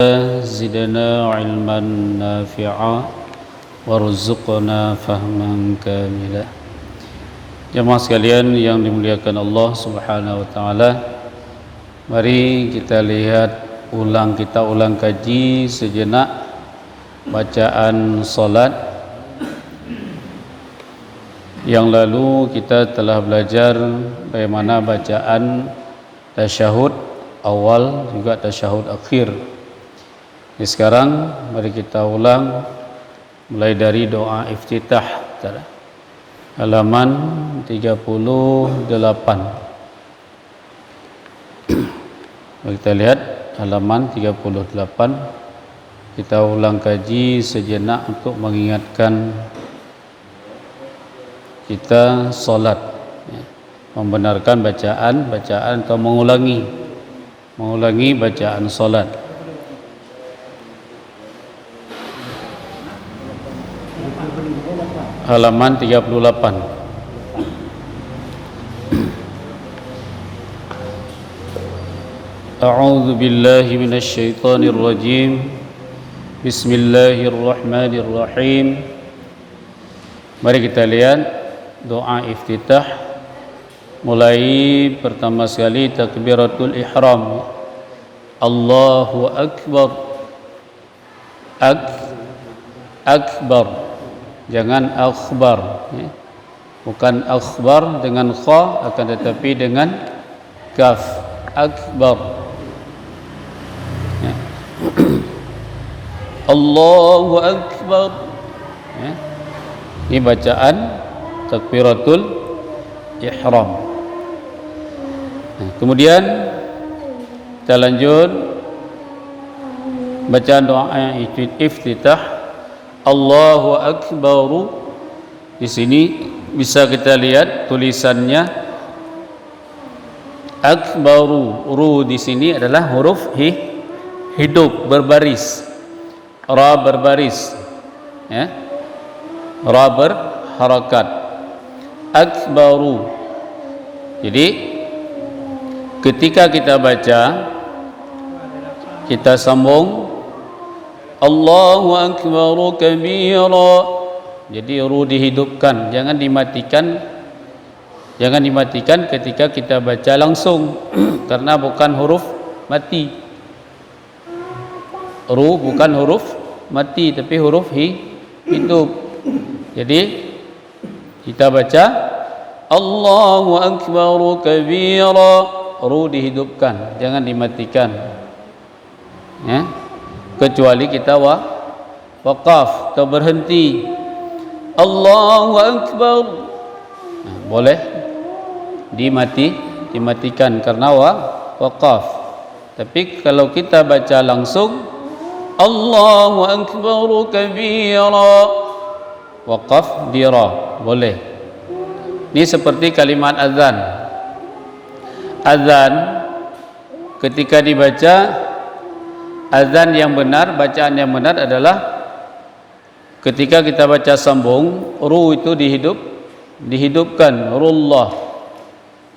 زدنا علما نافعا warzuqna fahman kamila. Jemaah sekalian yang dimuliakan Allah Subhanahu wa taala, mari kita ulang kaji sejenak bacaan salat. Yang lalu kita telah belajar bagaimana bacaan tasyahud awal juga tasyahud akhir. Sekarang mari kita ulang mulai dari doa iftitah halaman 38. Kita lihat halaman 38. Kita ulang kaji sejenak untuk mengingatkan kita solat, membenarkan bacaan atau mengulangi bacaan solat. Halaman 38. A'udzu billahi minasy syaithanir rajim. Bismillahirrahmanirrahim. Mari kita lihat doa iftitah. Mulai pertama sekali takbiratul ihram. Allahu akbar. Akbar. Jangan akhbar, bukan akhbar dengan kha, akan tetapi dengan kaf. Akbar. Allahu akbar. Ini bacaan takbiratul ihram. Kemudian kita lanjut bacaan doa iftitah. Allahu akbar. Di sini bisa kita lihat tulisannya akbaru. Ru di sini adalah huruf hidup berbaris. Ra berbaris, ra berharakat. Akbaru. Jadi ketika kita baca, kita sambung Allahu akbar kabira. Jadi ru dihidupkan, jangan dimatikan ketika kita baca langsung karena bukan huruf mati. Ru bukan huruf mati tapi huruf hidup. Jadi kita baca Allahu akbar kabira, ru dihidupkan, jangan dimatikan. Kecuali kita waqaf atau berhenti. Allahu akbar, boleh dimatikan karena waqaf. Tapi kalau kita baca langsung Allahu akbar kabira, waqaf dira, boleh. Ini seperti kalimat azan. Azan ketika dibaca, azan yang benar, bacaan yang benar adalah ketika kita baca sambung, ru itu dihidupkan, rullah.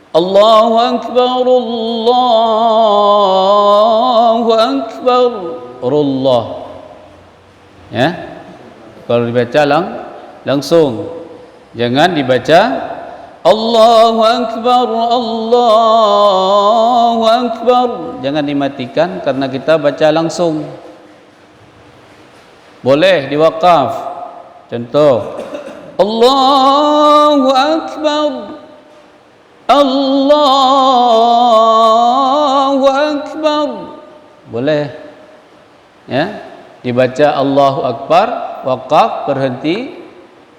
Allahu akbar, Allahu akbar, rullah. Kalau dibaca langsung, jangan dibaca Allahu akbar, Allahu akbar, jangan dimatikan karena kita baca langsung. Boleh diwaqaf. Contoh Allahu akbar, Allahu akbar, boleh dibaca Allahu akbar, waqaf, berhenti,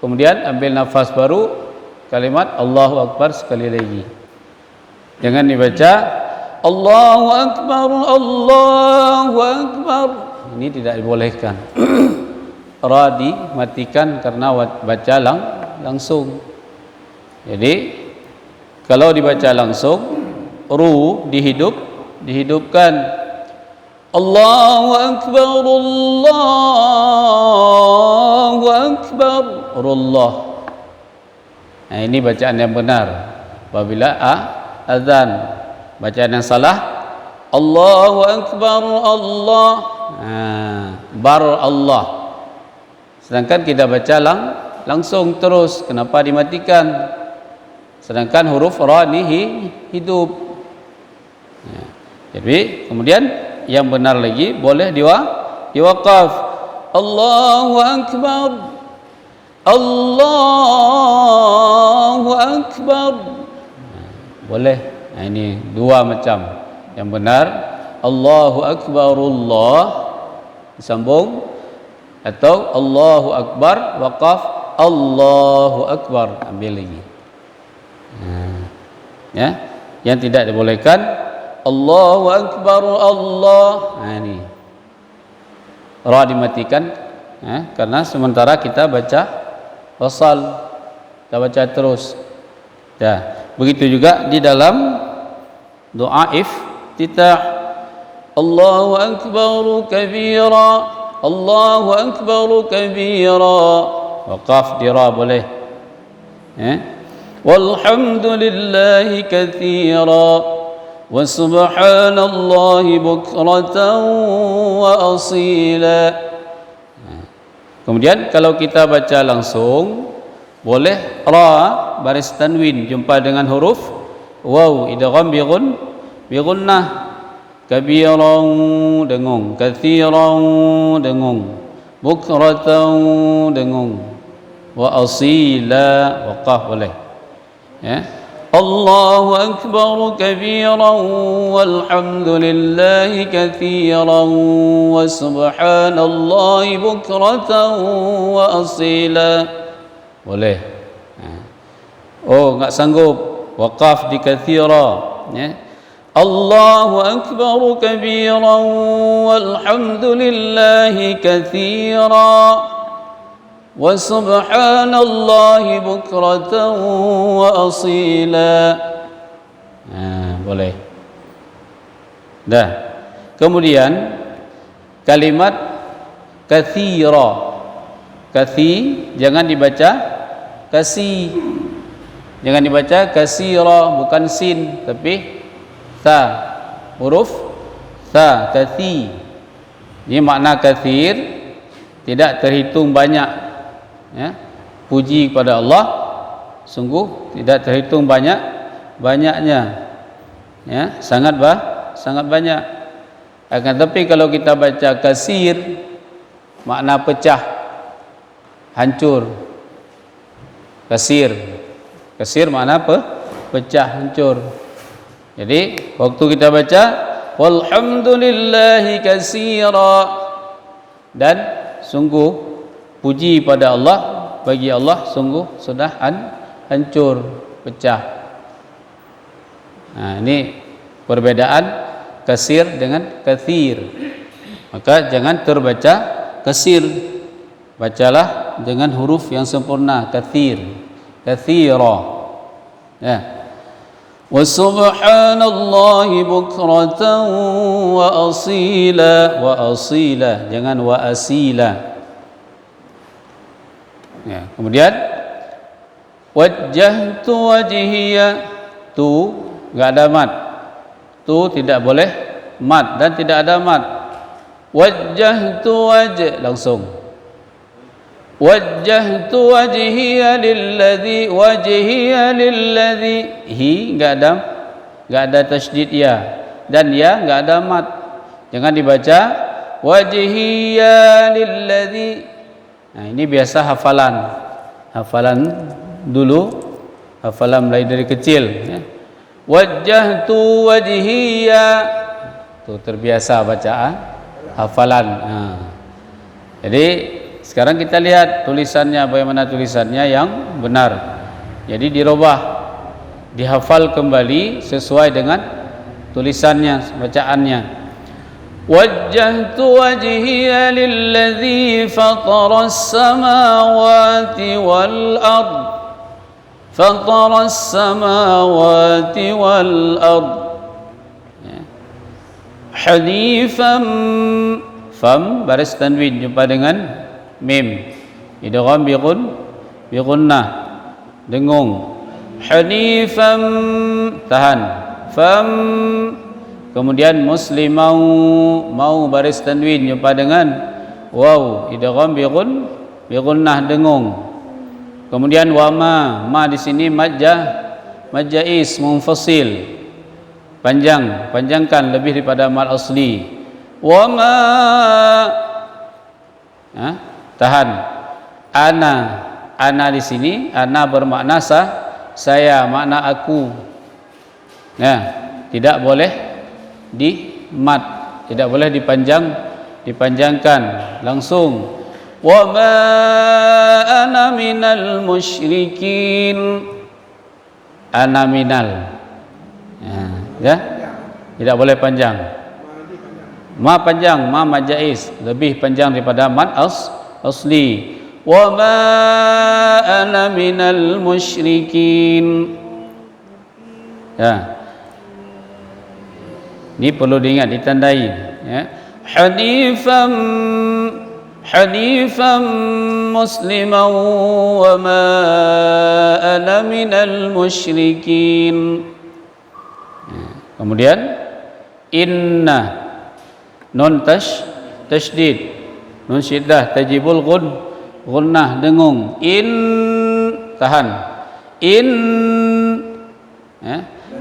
kemudian ambil nafas baru, kalimat Allahu akbar sekali lagi. Jangan dibaca Allahu akbar, Allahu akbar. Ini tidak dibolehkan. Ra dimatikan karena baca langsung. Jadi kalau dibaca langsung, ru dihidupkan. Allahu akbar, Allahu akbar, rullah. Ini bacaan yang benar. Apabila azan, bacaan yang salah Allahu akbar, Allah bar Allah. Sedangkan kita baca langsung terus, kenapa dimatikan? Sedangkan huruf ra ni hidup. Jadi kemudian yang benar lagi boleh diwaqaf. Allahu akbar, Allahu akbar. Boleh. Ini dua macam. Yang benar Allahu akbarullah disambung, atau Allahu akbar waqaf Allahu akbar, ambil lagi. Ya, yang tidak dibolehkan Allahu akbar Allah. Ini ra dimatikan, karena sementara kita baca wasal, kita baca terus. Begitu juga di dalam doa iftitah, Allahu akbar kabira, Allahu akbar kabira, waqaf di ra boleh. Walhamdulillahi katsira wa subhanallahi bukratan wa asila. Kemudian kalau kita baca langsung, boleh ra baris tanwin jumpa dengan huruf waw idgham bi gunnah, kabiran dengung, katsiran dengung, bukratan dengung, wa asila waqaf boleh. Allahu akbar kabiran walhamdulillahi katsiran wa subhanallahi bukratan wa asila. Boleh. Oh, enggak sanggup, waqaf di katsira, Allahu akbar kabiran walhamdulillahi katsira wa subhanallahi bukratan wa asila. Boleh. Kemudian kalimat katsira, jangan dibaca kasi, jangan dibaca kasira, bukan sin tapi ta, huruf ta, kathi. Ini makna kathir, tidak terhitung banyak. Puji kepada Allah sungguh tidak terhitung banyaknya, sangat banyak. Akan tapi kalau kita baca kasir, makna pecah, hancur. Kasir makna pecah, hancur. Jadi waktu kita baca walhamdulillahi katsira, dan sungguh puji pada Allah, bagi Allah sungguh sudah hancur, pecah. Ini perbedaan kasir dengan katsir. Maka jangan terbaca kasir, bacalah dengan huruf yang sempurna, katsir, katsira. Wa subhanallahi bukratan wa asila, jangan wa asila. Kemudian wajjahtu wajhiya, tu enggak ada mat, tu tidak boleh mat dan tidak ada mat. Wajjahtu langsung, wajjahtu wajhiya lilladzi, hi enggak ada tasydid ya, dan ya enggak ada mat. Jangan dibaca wajhiya lilladzi. Ini biasa hafalan dulu, hafalan mulai dari kecil. Wajjahtu wajhiya, tu terbiasa bacaan hafalan. Jadi sekarang kita lihat tulisannya, bagaimana tulisannya yang benar. Jadi dirubah, dihafal kembali sesuai dengan tulisannya, bacaannya. Wajjahtu wajhiya lilladzi fataras samawati wal ard, fataras samawati wal ard, hanifan, fam baris tanwin jumpa dengan mim, idgham bi gunnah, dengung. Hanifan, tahan, fam Kemudian muslimau, mau baris tanwin jumpa dengan waw, idgham bi gunnah dengung. Kemudian wama, ma di sini majjais munfasil, panjangkan lebih daripada mad asli. Wama, tahan. Ana di sini, ana bermakna saya, makna aku. Tidak boleh di mat, tidak boleh dipanjangkan langsung. Wa ma ana minal musyrikin, ana minal, tidak boleh panjang. Ma panjang, ma majais, lebih panjang daripada mad asli. Wa ma ana minal musyrikin. Ini perlu diingat, ditandai. Hanifan musliman wa ma ana minal musyrikin. Kemudian inna, nun tasydid, nun syiddah, tajibul gunnah dengung. Tahan.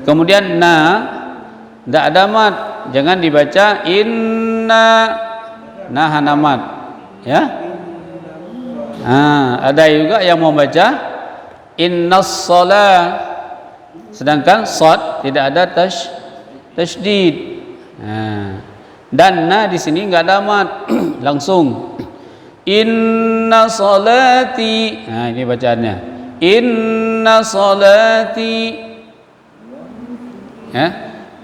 Kemudian tidak ada mat, jangan dibaca inna, hanamat, ada juga yang membaca innas shalah, sedangkan shad tidak ada tasydid. Dan di sini enggak ada mat, langsung inna salati. Ini bacaannya inna salati,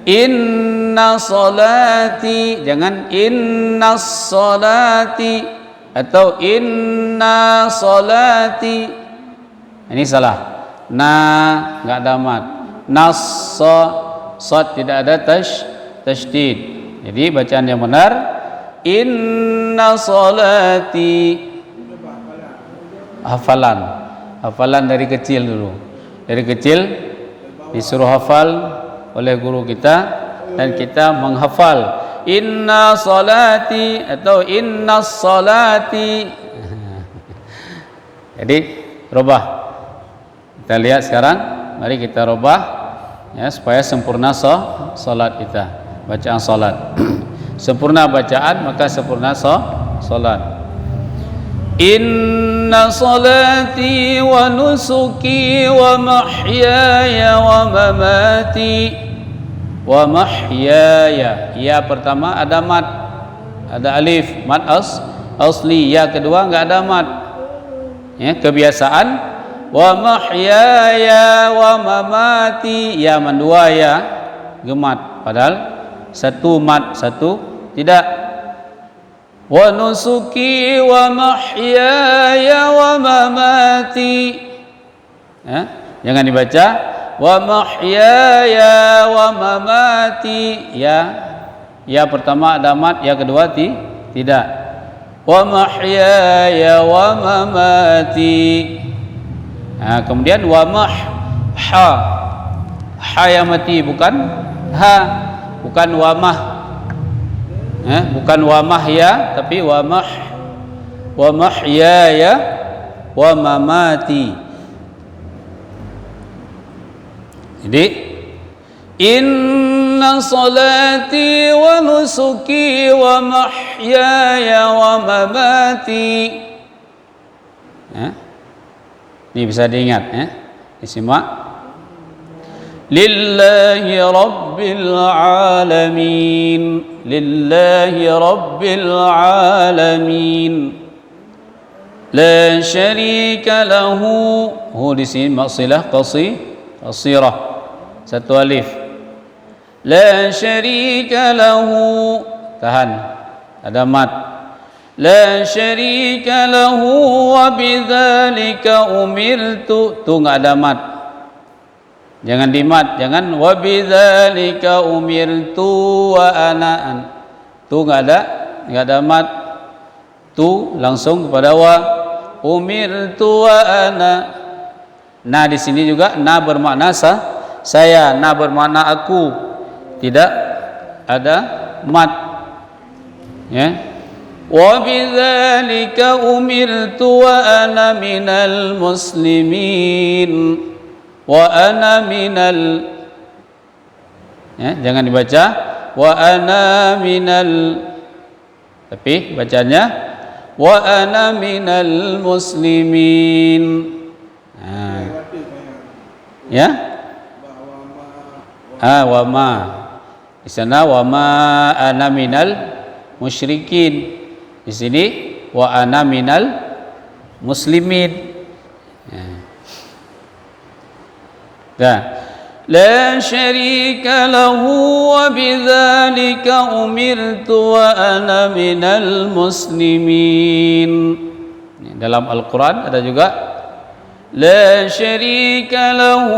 inna salati, jangan inna salati atau inna salati. Ini salah. Enggak ada mat. Nas, sad tidak ada tasydid. Jadi bacaan yang benar inna salati. Hafalan dari kecil dulu. Dari kecil disuruh hafal oleh guru kita dan kita menghafal inna salati atau inna salati. Jadi robah. Kita lihat sekarang, mari kita robah supaya sempurna salat kita, bacaan salat. Sempurna bacaan maka sempurna salat. Inna salati wa nusuki wa mahyaya wa mamati. Wa mahyaya, ya pertama ada mat, ada alif, mat asli. Ya kedua enggak ada mat. Kebiasaan wa mahyaya wa mamati, ya mendua ya gemat, padahal satu mat, satu tidak. Wa nusuki wa mahyaya wa mamati, jangan dibaca wa mahyaya wa mamati, ya pertama ada mat, ya kedua tidak. Wa mahyaya wa mamati. Kemudian wa ha yang mati, bukan ha, bukan wa mah, bukan wa mahya, tapi wa mahyaya wa mamati. Jadi inna salati wa nusuki wa mahyaya wa mamati. Ini bisa diingat, disimak. Lillahi rabbil alamin, lillahi rabbil alamin, la syarika lahu. Di sini maksilah qasirah, satu alif. La syarika lahu, tahan, ada mat. La syarika lahu wa bidzalika umirtu, tu enggak ada mat. Jangan dimat, jangan wa bidzalika umirtu wa ana. Tu enggak ada mat. Tu langsung kepada wa, umirtu wa ana. Di sini juga na bermakna saya, na bermakna aku. Tidak ada mat. Ya. Wa bidzalika umirtu wa ana minal muslimin. Wa ana minal, ya, jangan dibaca wa ana minal, tapi bacanya wa ana minal muslimin. Ya, wa ma di sana wa ma ana minal musyrikin, di sini wa ana minal muslimin. La syarika lahu wa bidzalika umirtu wa ana minal muslimin. Dalam Al-Quran ada juga la syarika lahu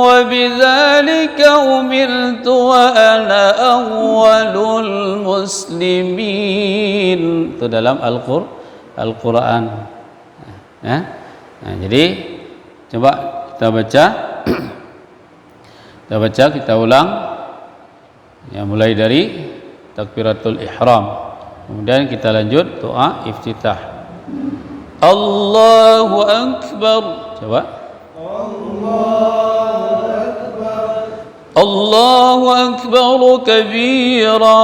wa bidzalika umirtu wa ana awwalul muslimin. Itu dalam Al-Quran. Nah, jadi coba kita baca. Kita ulang, ya, mulai dari takbiratul ihram, kemudian kita lanjut doa iftitah. Allahu akbar. Coba. Allahu akbar kabira.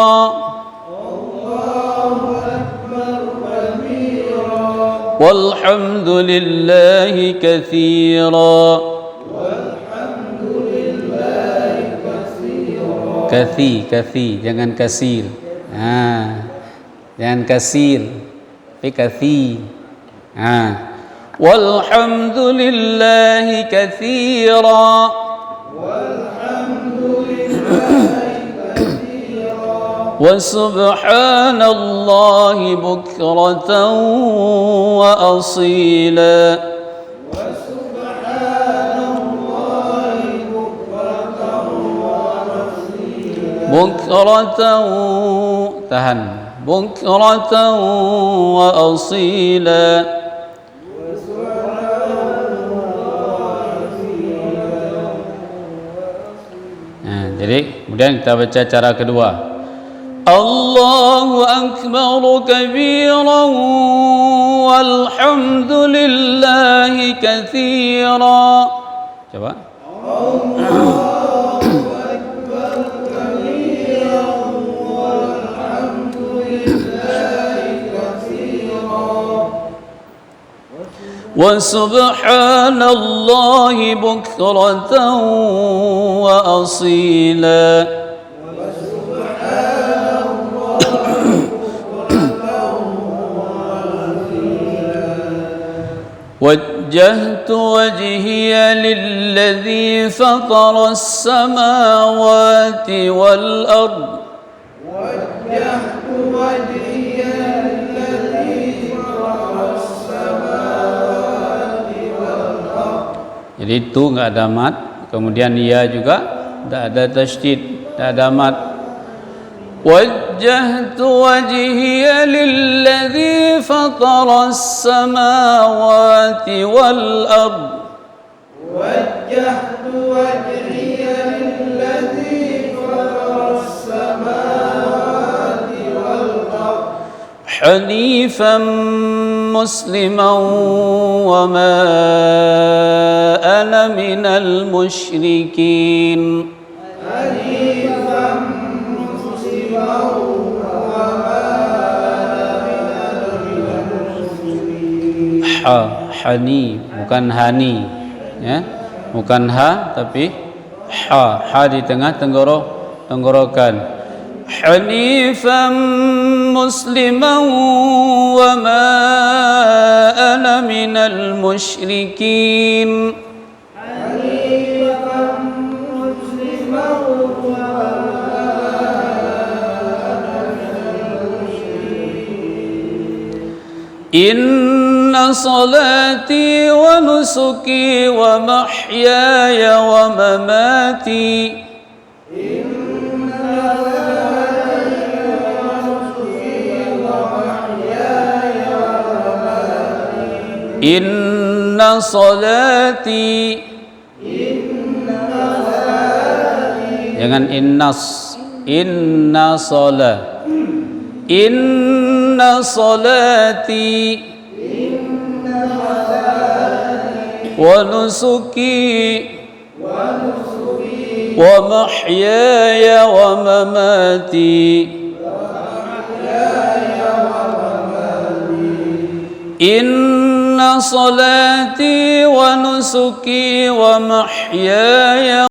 Walhamdulillahi katsira. Kathi, jangan kasir. Jangan kasir, tapi kathi. Walhamdulillahi katsira. Wa subhanallahi bukratan wa asila. Bukratan, tahan, bukratan wa asila. Nah, jadi kemudian kita baca cara kedua. Allahu akbar kabiran walhamdulillahi katsira. Coba. Wa subhanallahi bukratan wa asila. وجهت وجهي للذي فطر السماوات والأرض. وجهت وجهي للذي فطر السماوات والأرض. Jadi itu enggak ada mat, kemudian ya juga tidak ada tasydid, tidak ada mat. وجهت وجهي للذي فطر السماوات والأرض. وجهت وجهي للذي فطر السماوات والأرض حنيفا مسلما وما أنا من المشركين. Hani, bukan hani, ya, bukan ha tapi ha di tengah tenggorokan. Hanifan musliman wa ma ana minal musyrikin. Inna salati wa nusuki wa mahyaya wa mamati. Inna salati. Jangan innas. inna salati wa nusuki wa mahyaya wa mamati inna salati wa nusuki wa mahyaya